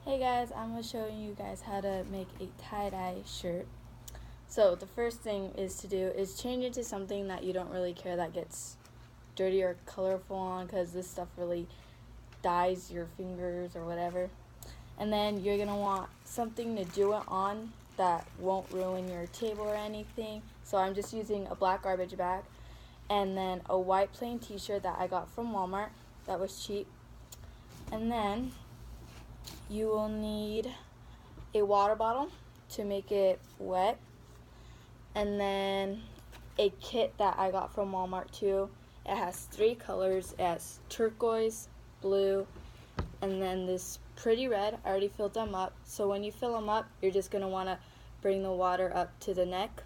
Hey guys, I'm going to show you guys how to make a tie-dye shirt. So the first thing is to do is change it to something that you don't really care that gets dirty or colorful on, because this stuff really dyes your fingers or whatever. And then you're going to want something to do it on that won't ruin your table or anything. So I'm just using a black garbage bag and then a white plain t-shirt that I got from Walmart that was cheap. And then you will need a water bottle to make it wet, and then a kit that I got from Walmart too. It has 3 colors. It has turquoise, blue, and then this pretty red. I already filled them up, so when you fill them up, you're just going to want to bring the water up to the neck.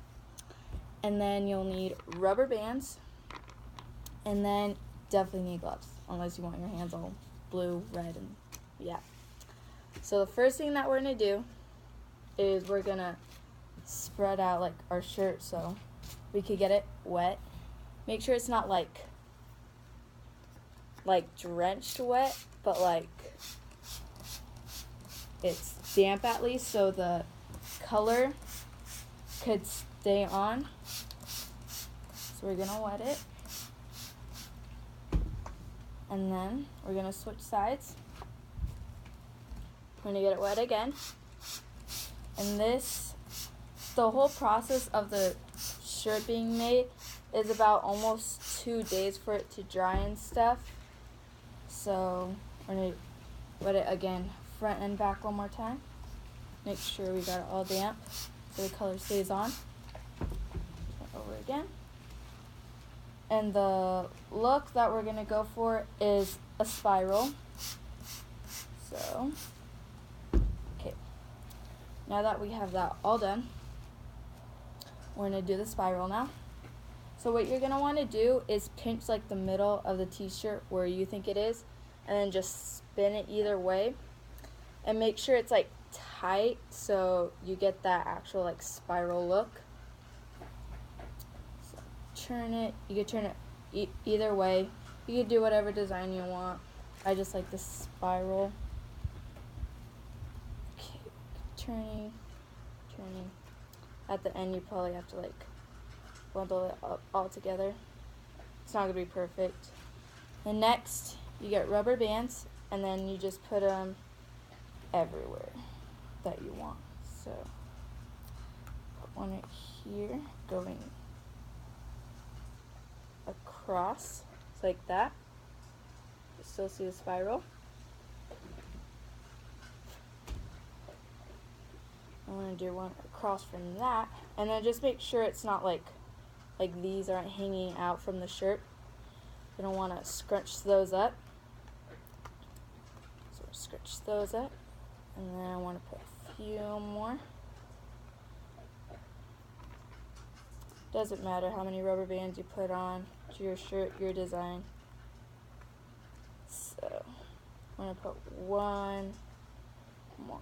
And then you'll need rubber bands, and then definitely need gloves, unless you want your hands all blue, red, and yeah. So the first thing that we're going to do is we're going to spread out like our shirt so we could get it wet. Make sure it's not like drenched wet, but like it's damp at least, so the color could stay on. So we're going to wet it. And then we're going to switch sides. We're going to get it wet again. And the whole process of the shirt being made is about almost 2 days for it to dry and stuff. So we're going to wet it again, front and back one more time. Make sure we got it all damp so the color stays on. Over again. And the look that we're going to go for is a spiral. So now that we have that all done, we're going to do the spiral now. So what you're going to want to do is pinch like the middle of the t-shirt where you think it is, and then just spin it either way. And make sure it's like tight so you get that actual like spiral look. So turn it. You can turn it either way. You can do whatever design you want. I just like the spiral. Turning. At the end, you probably have to like bundle it up all together. It's not gonna be perfect. And next, you get rubber bands, and then you just put them everywhere that you want. So put one right here, going across, like that. You still see the spiral. I'm going to do one across from that, and then just make sure it's not like these aren't hanging out from the shirt. You don't want to scrunch those up. So scrunch those up, and then I want to put a few more. Doesn't matter how many rubber bands you put on to your shirt, your design. So I'm going to put one more.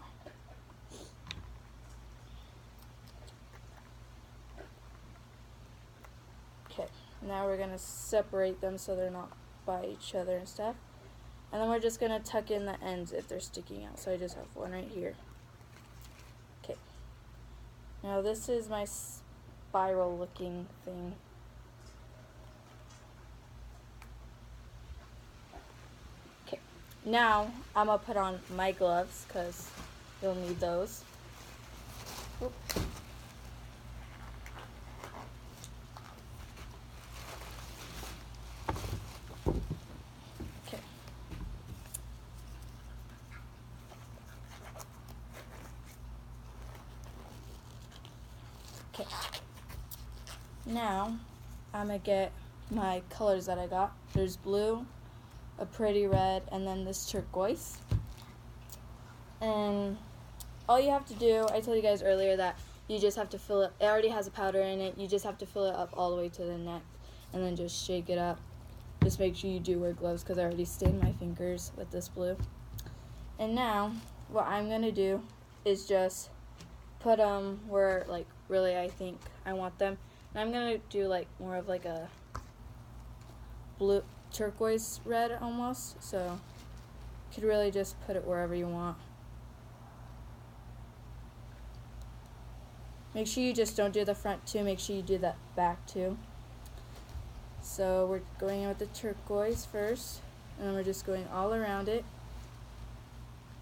Okay, now we're going to separate them so they're not by each other and stuff. And then we're just going to tuck in the ends if they're sticking out. So I just have one right here. Okay. Now this is my spiral looking thing. Okay. Now I'm going to put on my gloves because you'll need those. Oop. Okay, now I'm going to get my colors that I got. There's blue, a pretty red, and then this turquoise. And all you have to do, I told you guys earlier that you just have to fill it. It already has a powder in it. You just have to fill it up all the way to the neck and then just shake it up. Just make sure you do wear gloves because I already stained my fingers with this blue. And now what I'm going to do is just put them where like really I think I want them. And I'm going to do like more of like a blue turquoise red almost. So you could really just put it wherever you want. Make sure you just don't do the front too, make sure you do the back too. So we're going in with the turquoise first, and then we're just going all around it.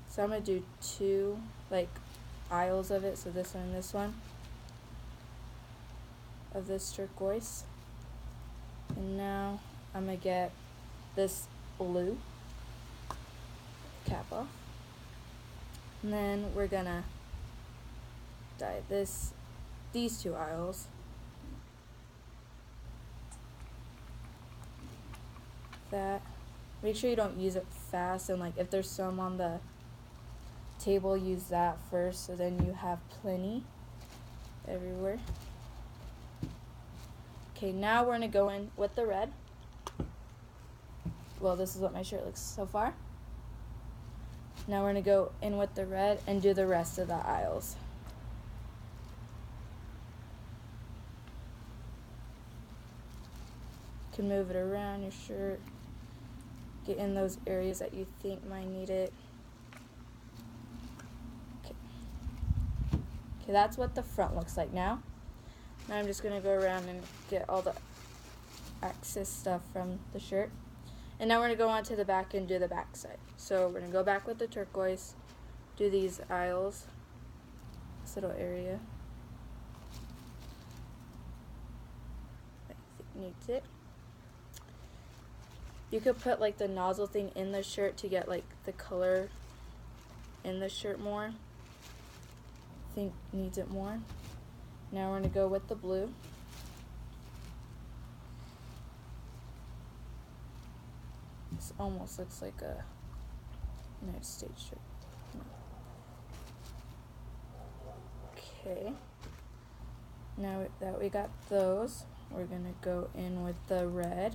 So I'm going to do two like aisles of it, so this one and this one, of this turquoise. And now I'm going to get this blue, cap off, and then we're going to dye these two aisles. That. Make sure you don't use it fast, and like if there's some on the table, use that first so then you have plenty everywhere. Okay, now we're gonna go in with the red. Well, this is what my shirt looks so far. Now we're gonna go in with the red and do the rest of the aisles. You can move it around your shirt. Get in those areas that you think might need it. Okay, that's what the front looks like now. Now I'm just going to go around and get all the excess stuff from the shirt. And now we're going to go on to the back and do the back side. So we're going to go back with the turquoise, do these aisles, this little area. I think needs it. You could put like the nozzle thing in the shirt to get like the color in the shirt more. I think needs it more. Now we're going to go with the blue. This almost looks like a United States shirt. Okay. Now that we got those, we're going to go in with the red.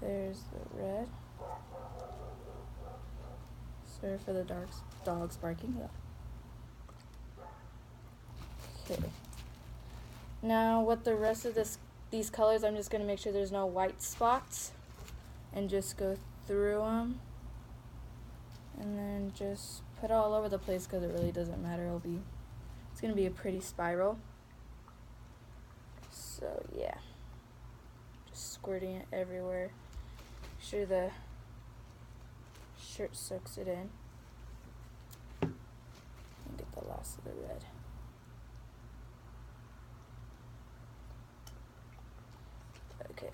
There's the red. Sorry for the dogs barking. Okay. Now with the rest of these colors, I'm just going to make sure there's no white spots and just go through them. And then just put it all over the place because it really doesn't matter. It's going to be a pretty spiral. So yeah. Just squirting it everywhere. Make sure the shirt soaks it in. And get the last of the red. Okay.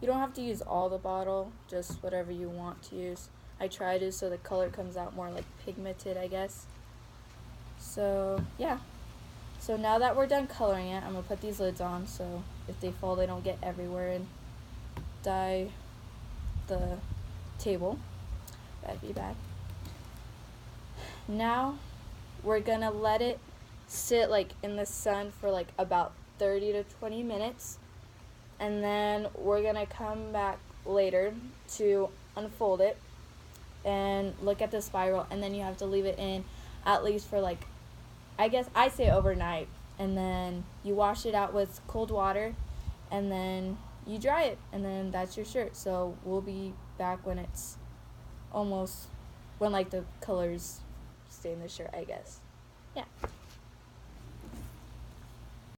You don't have to use all the bottle, just whatever you want to use. I try to so the color comes out more like pigmented, I guess. So yeah. So now that we're done coloring it, I'm going to put these lids on so if they fall they don't get everywhere and dye the table. That'd be bad. Now we're going to let it sit like in the sun for like about 30 to 20 minutes. And then we're going to come back later to unfold it and look at the spiral, and then you have to leave it in at least for like, I guess I say overnight, and then you wash it out with cold water and then you dry it, and then that's your shirt. So we'll be back when it's almost, when like the colors stay in the shirt, I guess. Yeah.